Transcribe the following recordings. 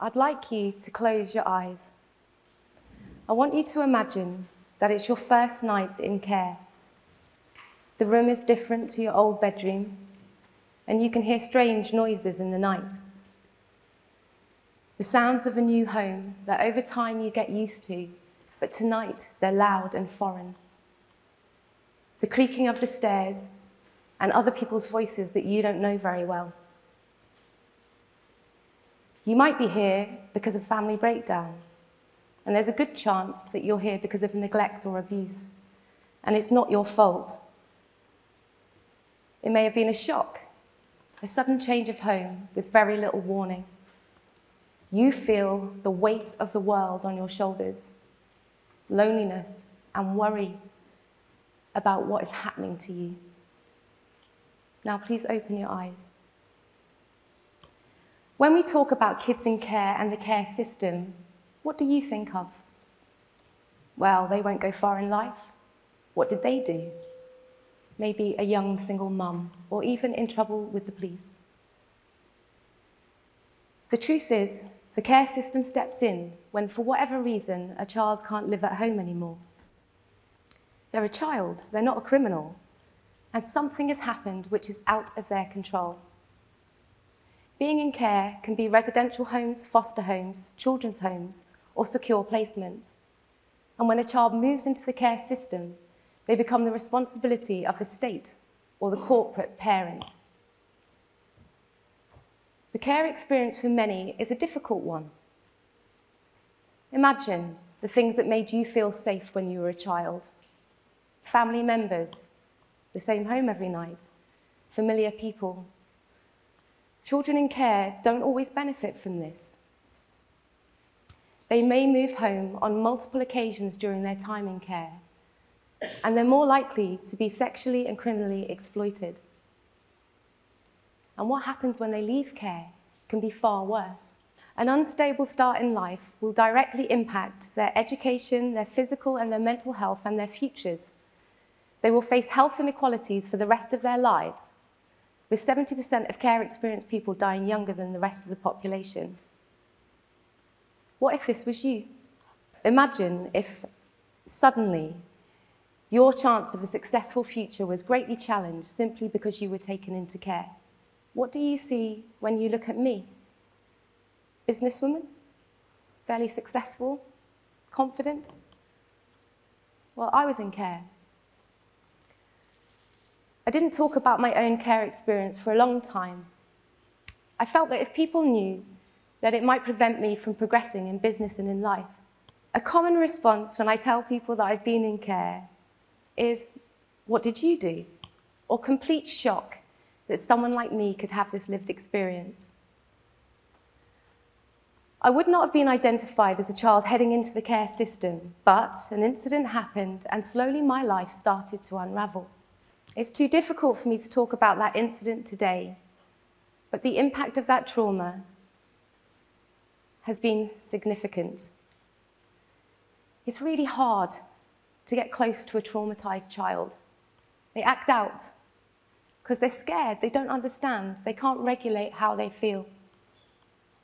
I'd like you to close your eyes. I want you to imagine that it's your first night in care. The room is different to your old bedroom, and you can hear strange noises in the night. The sounds of a new home that over time you get used to, but tonight they're loud and foreign. The creaking of the stairs and other people's voices that you don't know very well. You might be here because of family breakdown, and there's a good chance that you're here because of neglect or abuse, and it's not your fault. It may have been a shock, a sudden change of home with very little warning. You feel the weight of the world on your shoulders, loneliness and worry about what is happening to you. Now please open your eyes. When we talk about kids in care and the care system, what do you think of? Well, they won't go far in life. What did they do? Maybe a young single mum, or even in trouble with the police. The truth is, the care system steps in when, for whatever reason, a child can't live at home anymore. They're a child, they're not a criminal, and something has happened which is out of their control. Being in care can be residential homes, foster homes, children's homes, or secure placements. And when a child moves into the care system, they become the responsibility of the state or the corporate parent. The care experience for many is a difficult one. Imagine the things that made you feel safe when you were a child. Family members, the same home every night, familiar people. Children in care don't always benefit from this. They may move home on multiple occasions during their time in care, and they're more likely to be sexually and criminally exploited. And what happens when they leave care can be far worse. An unstable start in life will directly impact their education, their physical and their mental health, and their futures. They will face health inequalities for the rest of their lives, with 70% of care experienced people dying younger than the rest of the population. What if this was you? Imagine if suddenly your chance of a successful future was greatly challenged simply because you were taken into care. What do you see when you look at me? Businesswoman? Fairly successful? Confident? Well, I was in care. I didn't talk about my own care experience for a long time. I felt that if people knew, that it might prevent me from progressing in business and in life. A common response when I tell people that I've been in care is, what did you do? Or complete shock that someone like me could have this lived experience. I would not have been identified as a child heading into the care system, but an incident happened and slowly my life started to unravel. It's too difficult for me to talk about that incident today, but the impact of that trauma has been significant. It's really hard to get close to a traumatized child. They act out because they're scared, they don't understand, they can't regulate how they feel.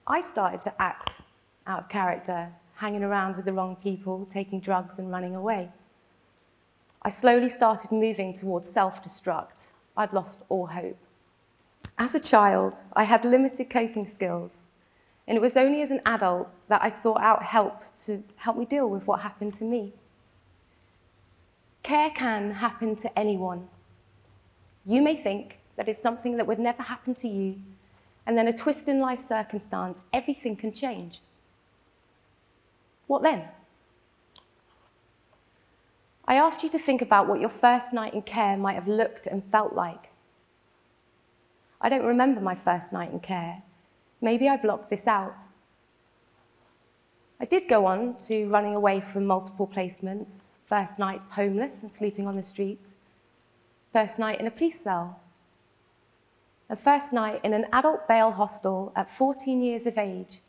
I started to act out of character, hanging around with the wrong people, taking drugs and running away. I slowly started moving towards self-destruct. I'd lost all hope. As a child, I had limited coping skills, and it was only as an adult that I sought out help to help me deal with what happened to me. Care can happen to anyone. You may think that it's something that would never happen to you, and then a twist in life circumstance, everything can change. What then? I asked you to think about what your first night in care might have looked and felt like. I don't remember my first night in care. Maybe I blocked this out. I did go on to running away from multiple placements, first nights homeless and sleeping on the street, first night in a police cell, a first night in an adult bail hostel at 14 years of age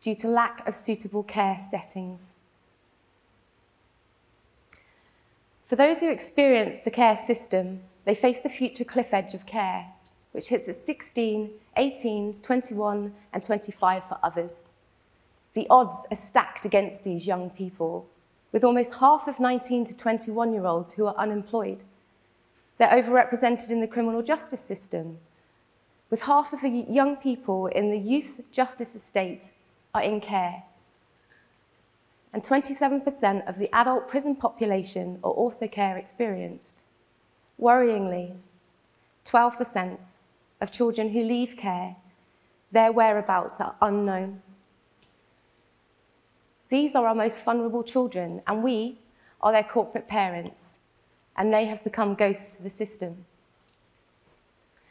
due to lack of suitable care settings. For those who experience the care system, they face the future cliff edge of care, which hits at 16, 18, 21, and 25 for others. the odds are stacked against these young people, with almost half of 19 to 21-year-olds who are unemployed. They're overrepresented in the criminal justice system, with half of the young people in the youth justice estate are in care. And 27% of the adult prison population are also care experienced. Worryingly, 12% of children who leave care, their whereabouts are unknown. These are our most vulnerable children, and we are their corporate parents, and they have become ghosts to the system.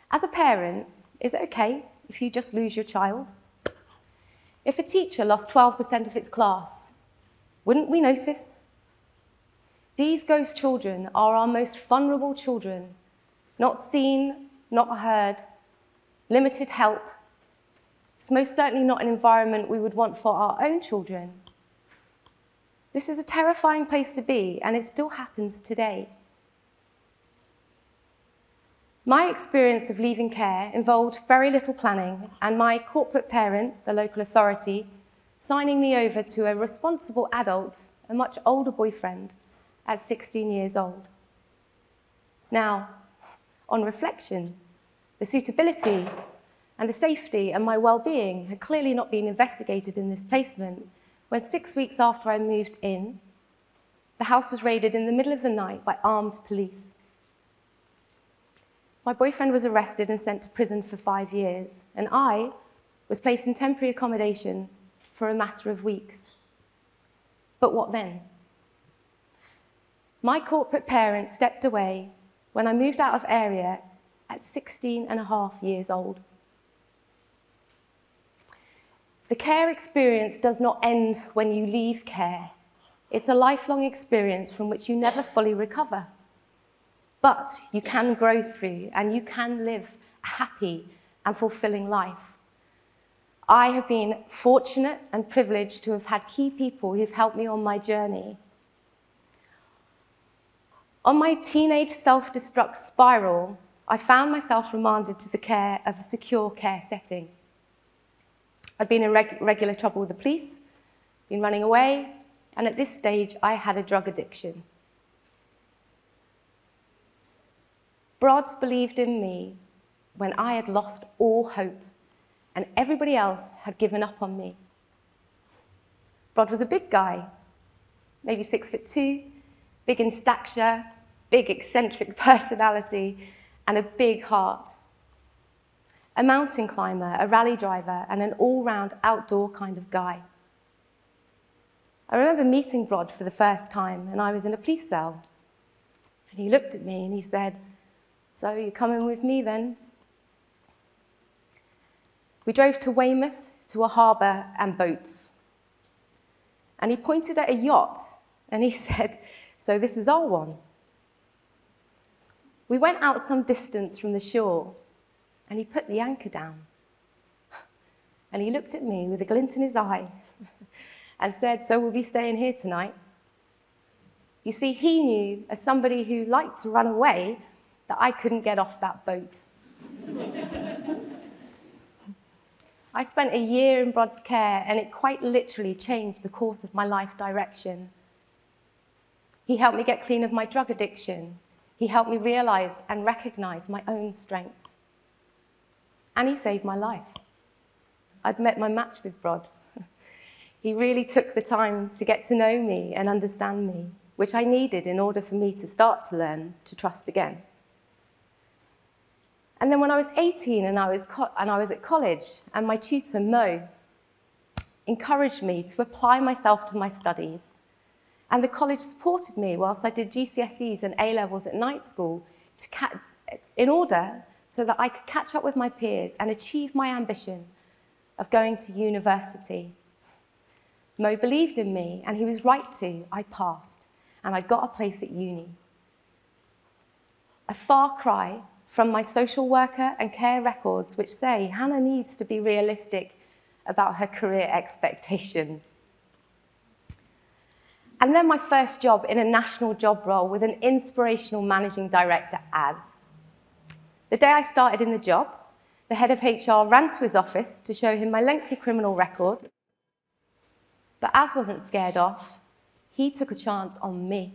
As a parent, is it okay if you just lose your child? If a teacher lost 12% of its class, wouldn't we notice? These ghost children are our most vulnerable children, not seen, not heard, limited help. It's most certainly not an environment we would want for our own children. This is a terrifying place to be, and it still happens today. My experience of leaving care involved very little planning, and my corporate parent, the local authority, signing me over to a responsible adult, a much older boyfriend, at 16 years old. Now, on reflection, the suitability and the safety and my well-being had clearly not been investigated in this placement when 6 weeks after I moved in, the house was raided in the middle of the night by armed police. My boyfriend was arrested and sent to prison for 5 years, and I was placed in temporary accommodation for a matter of weeks. But what then? My corporate parents stepped away when I moved out of area at 16.5 years old. The care experience does not end when you leave care. It's a lifelong experience from which you never fully recover. But you can grow through, and you can live a happy and fulfilling life. I have been fortunate and privileged to have had key people who've helped me on my journey. On my teenage self-destruct spiral, I found myself remanded to the care of a secure care setting. I'd been in regular trouble with the police, been running away, and at this stage, I had a drug addiction. Brod believed in me when I had lost all hope, and everybody else had given up on me. Brod was a big guy, maybe 6'2", big in stature, big eccentric personality, and a big heart. A mountain climber, a rally driver, and an all-round outdoor kind of guy. I remember meeting Brod for the first time, and I was in a police cell. And he looked at me and he said, "So you're coming with me then?" We drove to Weymouth, to a harbour and boats. And he pointed at a yacht and he said, "So this is our one." We went out some distance from the shore and he put the anchor down. And he looked at me with a glint in his eye and said, "So we'll be staying here tonight?" You see, he knew, as somebody who liked to run away, that I couldn't get off that boat. I spent a year in Brod's care, and it quite literally changed the course of my life direction. He helped me get clean of my drug addiction. He helped me realize and recognize my own strengths. And he saved my life. I'd met my match with Brod. He really took the time to get to know me and understand me, which I needed in order for me to start to learn to trust again. And then when I was 18 and I was at college, and my tutor, Mo, encouraged me to apply myself to my studies. And the college supported me whilst I did GCSEs and A-levels at night school in order so that I could catch up with my peers and achieve my ambition of going to university. Mo believed in me, and he was right to. I passed, and I got a place at uni. A far cry from my social worker and care records, which say Hannah needs to be realistic about her career expectations. And then my first job in a national job role with an inspirational managing director, Az. The day I started in the job, the head of HR ran to his office to show him my lengthy criminal record But Az wasn't scared off. He took a chance on me.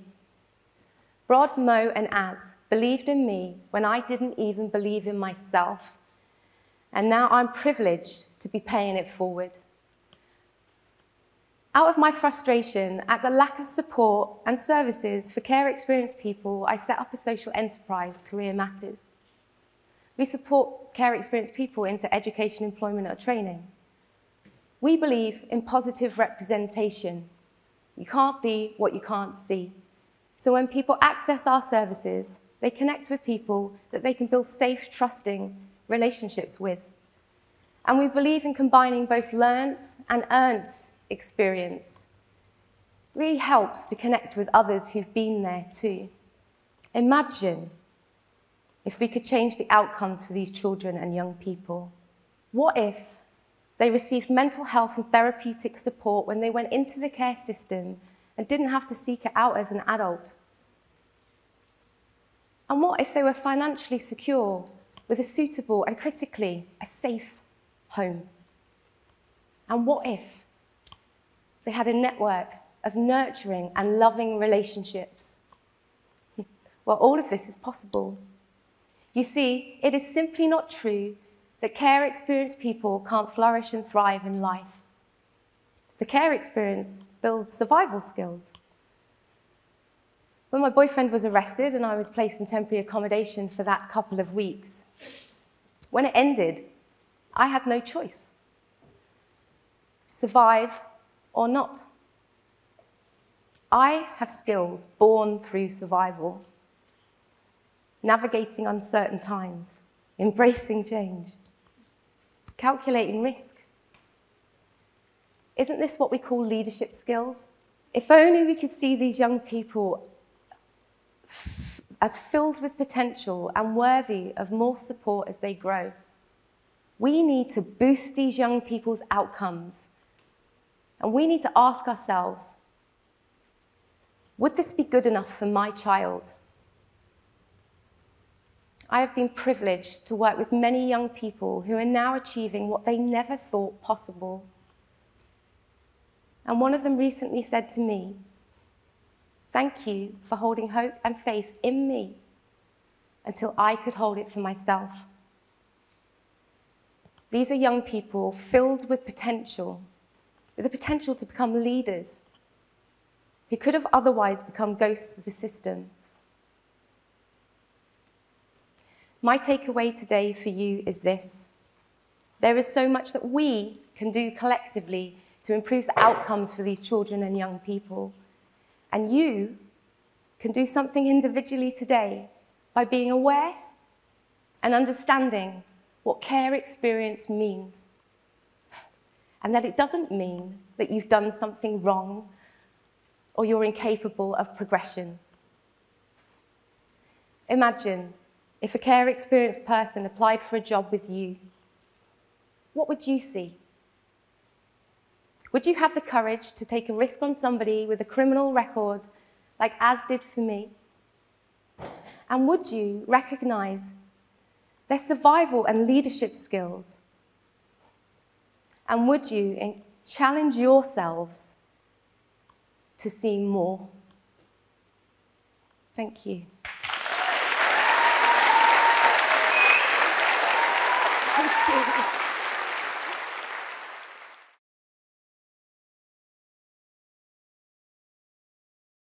Rod, Mo, and Az believed in me when I didn't even believe in myself. And now I'm privileged to be paying it forward. Out of my frustration at the lack of support and services for care experienced people, I set up a social enterprise, Career Matters. We support care experienced people into education, employment, or training. We believe in positive representation. You can't be what you can't see. So when people access our services, they connect with people that they can build safe, trusting relationships with. And we believe in combining both learned and earned experience. It really helps to connect with others who've been there too. Imagine if we could change the outcomes for these children and young people. What if they received mental health and therapeutic support when they went into the care system and didn't have to seek it out as an adult? And what if they were financially secure with a suitable and, critically, a safe home? And what if they had a network of nurturing and loving relationships? Well, all of this is possible. You see, it is simply not true that care experienced people can't flourish and thrive in life. The care experience builds survival skills. When my boyfriend was arrested and I was placed in temporary accommodation for that couple of weeks, when it ended, I had no choice. Survive or not. I have skills born through survival. Navigating uncertain times, embracing change, calculating risk. Isn't this what we call leadership skills? If only we could see these young people as filled with potential and worthy of more support as they grow. We need to boost these young people's outcomes. And we need to ask ourselves, would this be good enough for my child? I have been privileged to work with many young people who are now achieving what they never thought possible. And one of them recently said to me, "Thank you for holding hope and faith in me until I could hold it for myself." These are young people filled with potential, with the potential to become leaders who could have otherwise become ghosts of the system. My takeaway today for you is this: there is so much that we can do collectively to improve the outcomes for these children and young people. And you can do something individually today by being aware and understanding what care experience means. And that it doesn't mean that you've done something wrong or you're incapable of progression. Imagine if a care experienced person applied for a job with you. What would you see? Would you have the courage to take a risk on somebody with a criminal record like Az did for me? And would you recognize their survival and leadership skills? And would you challenge yourselves to see more? Thank you. Thank you.